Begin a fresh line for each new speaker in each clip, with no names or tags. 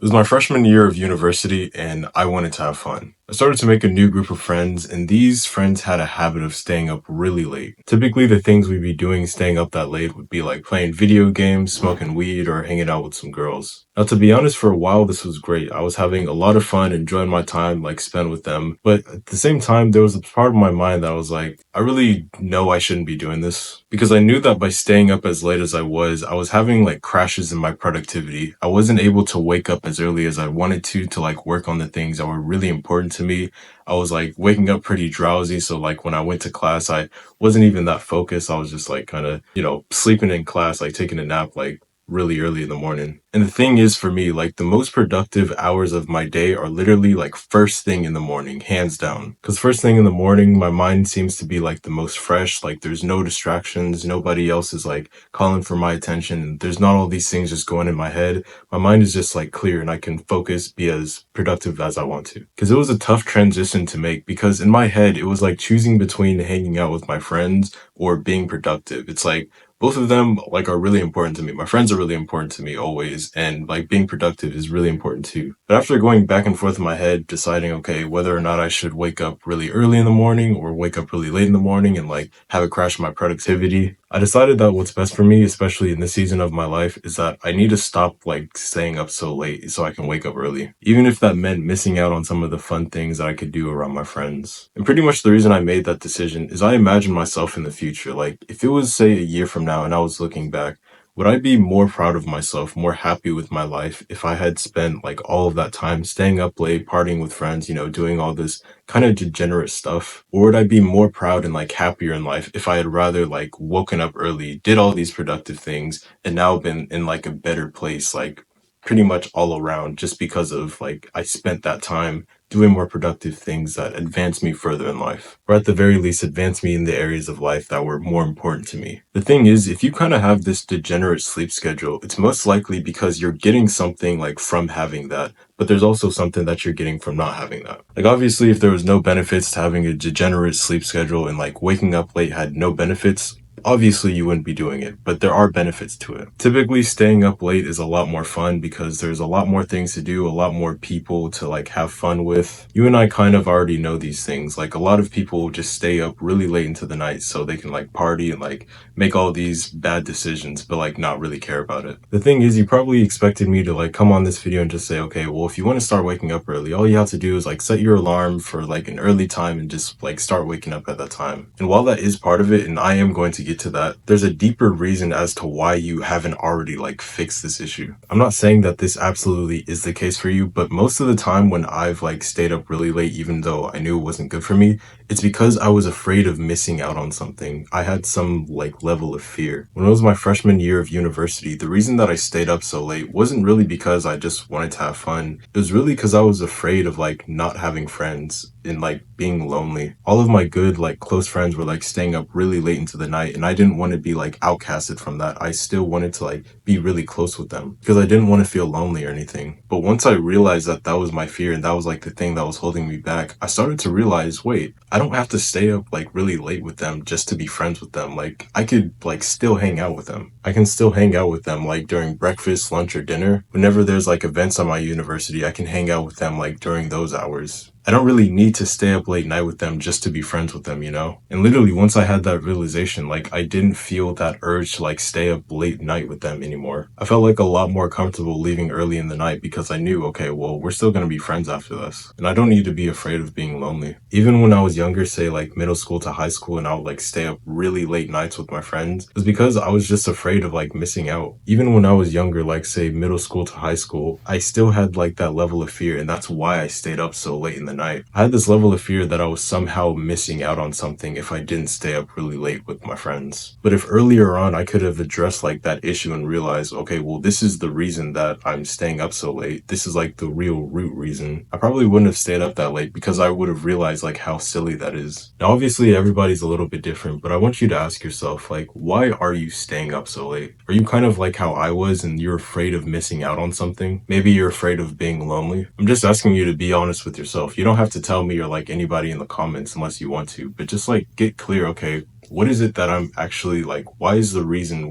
It was my freshman year of university and I wanted to have fun. I started to make a new group of friends, and these friends had a habit of staying up really late. Typically, the things we'd be doing staying up that late would be like playing video games, smoking weed, or hanging out with some girls. Now, to be honest, for a while, this was great. I was having a lot of fun, enjoying my time, like spent with them. But at the same time, there was a part of my mind that was like, I really know I shouldn't be doing this because I knew that by staying up as late as I was having like crashes in my productivity. I wasn't able to wake up as early as I wanted to like work on the things that were really important to me. I was like waking up pretty drowsy. So like when I went to class, I wasn't even that focused. I was just like kind of, sleeping in class, like taking a nap, like really early in the morning. And the thing is for me, like the most productive hours of my day are literally like first thing in the morning, hands down. Cause first thing in the morning, my mind seems to be like the most fresh. Like there's no distractions. Nobody else is like calling for my attention. There's not all these things just going in my head. My mind is just like clear and I can focus, be as productive as I want to. Cause it was a tough transition to make because in my head, it was like choosing between hanging out with my friends or being productive. It's like, both of them like are really important to me. My friends are really important to me always, and like being productive is really important too. But after going back and forth in my head, deciding okay whether or not I should wake up really early in the morning or wake up really late in the morning and like have it crash my productivity, I decided that what's best for me, especially in this season of my life, is that I need to stop like staying up so late so I can wake up early. Even if that meant missing out on some of the fun things that I could do around my friends. And pretty much the reason I made that decision is I imagine myself in the future. Like if it was say a year from now and I was looking back, would I be more proud of myself, more happy with my life if I had spent like all of that time staying up late, partying with friends, doing all this kind of degenerate stuff? Or would I be more proud and like happier in life if I had rather like woken up early, did all these productive things, and now been in like a better place, like pretty much all around just because of like I spent that time doing more productive things that advance me further in life, or at the very least advance me in the areas of life that were more important to me. The thing is, if you kind of have this degenerate sleep schedule, it's most likely because you're getting something like from having that, but there's also something that you're getting from not having that. Like obviously if there was no benefits to having a degenerate sleep schedule and like waking up late had no benefits, obviously you wouldn't be doing it, but there are benefits to it. Typically staying up late is a lot more fun because there's a lot more things to do, a lot more people to like have fun with. You and I kind of already know these things. Like a lot of people just stay up really late into the night so they can like party and like make all these bad decisions, but like not really care about it. The thing is, you probably expected me to like come on this video and just say, okay, well, if you want to start waking up early, all you have to do is like set your alarm for like an early time and just like start waking up at that time. And while that is part of it, and I am going to get to that, there's a deeper reason as to why you haven't already like fixed this issue. I'm not saying that this absolutely is the case for you, but most of the time when I've like stayed up really late, even though I knew it wasn't good for me, it's because I was afraid of missing out on something. I had some like level of fear. When it was my freshman year of university, the reason that I stayed up so late wasn't really because I just wanted to have fun. It was really because I was afraid of like not having friends and like being lonely. All of my good like close friends were like staying up really late into the night, and I didn't want to be like outcasted from that. I still wanted to like be really close with them because I didn't want to feel lonely or anything. But once I realized that that was my fear and that was like the thing that was holding me back, I started to realize, wait, I don't have to stay up like really late with them just to be friends with them. Like I could like still hang out with them. I can still hang out with them like during breakfast, lunch, or dinner. Whenever there's like events on my university, I can hang out with them like during those hours. I don't really need to stay up late night with them just to be friends with them, you know? And literally once I had that realization, like I didn't feel that urge to like stay up late night with them anymore. I felt like a lot more comfortable leaving early in the night because I knew, okay, well, we're still gonna be friends after this. And I don't need to be afraid of being lonely. Even when I was younger, say like middle school to high school, and I would like stay up really late nights with my friends, it was because I was just afraid of like missing out. Even when I was younger, like say middle school to high school, I still had like that level of fear, and that's why I stayed up so late in the night. I had this level of fear that I was somehow missing out on something if I didn't stay up really late with my friends. But if earlier on I could have addressed like that issue and realized, okay, well, this is the reason that I'm staying up so late. This is like the real root reason. I probably wouldn't have stayed up that late because I would have realized like how silly that is. Now, obviously everybody's a little bit different, but I want you to ask yourself, like, why are you staying up so late? Are you kind of like how I was and you're afraid of missing out on something? Maybe you're afraid of being lonely? I'm just asking you to be honest with yourself. You don't have to tell me or like anybody in the comments unless you want to, but just like get clear, okay, what is it that I'm actually like, what is the reason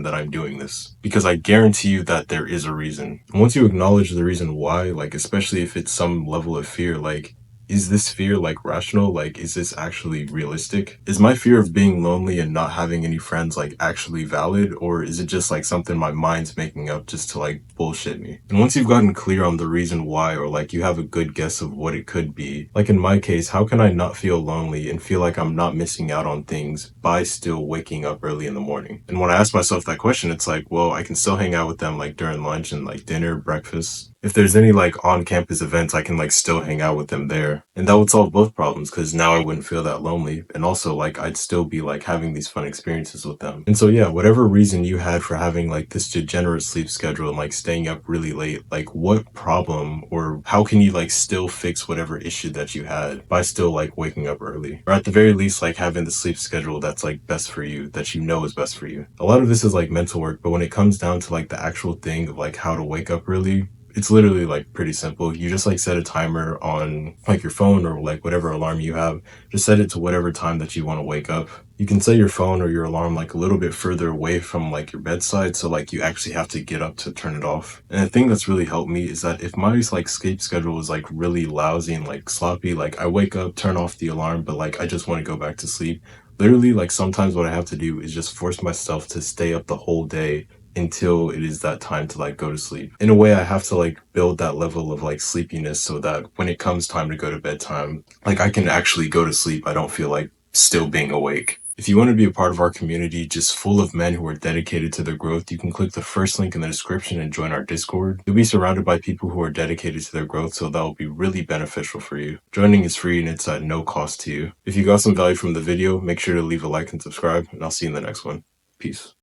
that I'm doing this? Because I guarantee you that there is a reason. And once you acknowledge the reason why, like, especially if it's some level of fear, like, is this fear like rational? Like, is this actually realistic? Is my fear of being lonely and not having any friends like actually valid? Or is it just like something my mind's making up just to like bullshit me? And once you've gotten clear on the reason why, or like you have a good guess of what it could be, like in my case, how can I not feel lonely and feel like I'm not missing out on things by still waking up early in the morning? And when I ask myself that question, it's like, well, I can still hang out with them like during lunch and like dinner, breakfast. If there's any like on campus events, I can like still hang out with them there. And that would solve both problems because now I wouldn't feel that lonely. And also like I'd still be like having these fun experiences with them. And so yeah, whatever reason you had for having like this degenerate sleep schedule and like staying up really late, like what problem or how can you like still fix whatever issue that you had by still like waking up early? Or at the very least, like having the sleep schedule that's like best for you, that you know is best for you. A lot of this is like mental work, but when it comes down to like the actual thing of like how to wake up early, it's literally like pretty simple. You just like set a timer on like your phone or like whatever alarm you have. Just set it to whatever time that you want to wake up. You can set your phone or your alarm like a little bit further away from like your bedside, so like you actually have to get up to turn it off. And the thing that's really helped me is that if my like sleep schedule is like really lousy and like sloppy, like I wake up, turn off the alarm, but like I just want to go back to sleep. Literally, like sometimes what I have to do is just force myself to stay up the whole day until it is that time to like go to sleep. In a way, I have to like build that level of like sleepiness so that when it comes time to go to bedtime, like I can actually go to sleep. I don't feel like still being awake. If you want to be a part of our community, just full of men who are dedicated to their growth, you can click the first link in the description and join our Discord. You'll be surrounded by people who are dedicated to their growth, so that will be really beneficial for you. Joining is free and it's at no cost to you. If you got some value from the video, make sure to leave a like and subscribe, and I'll see you in the next one. Peace.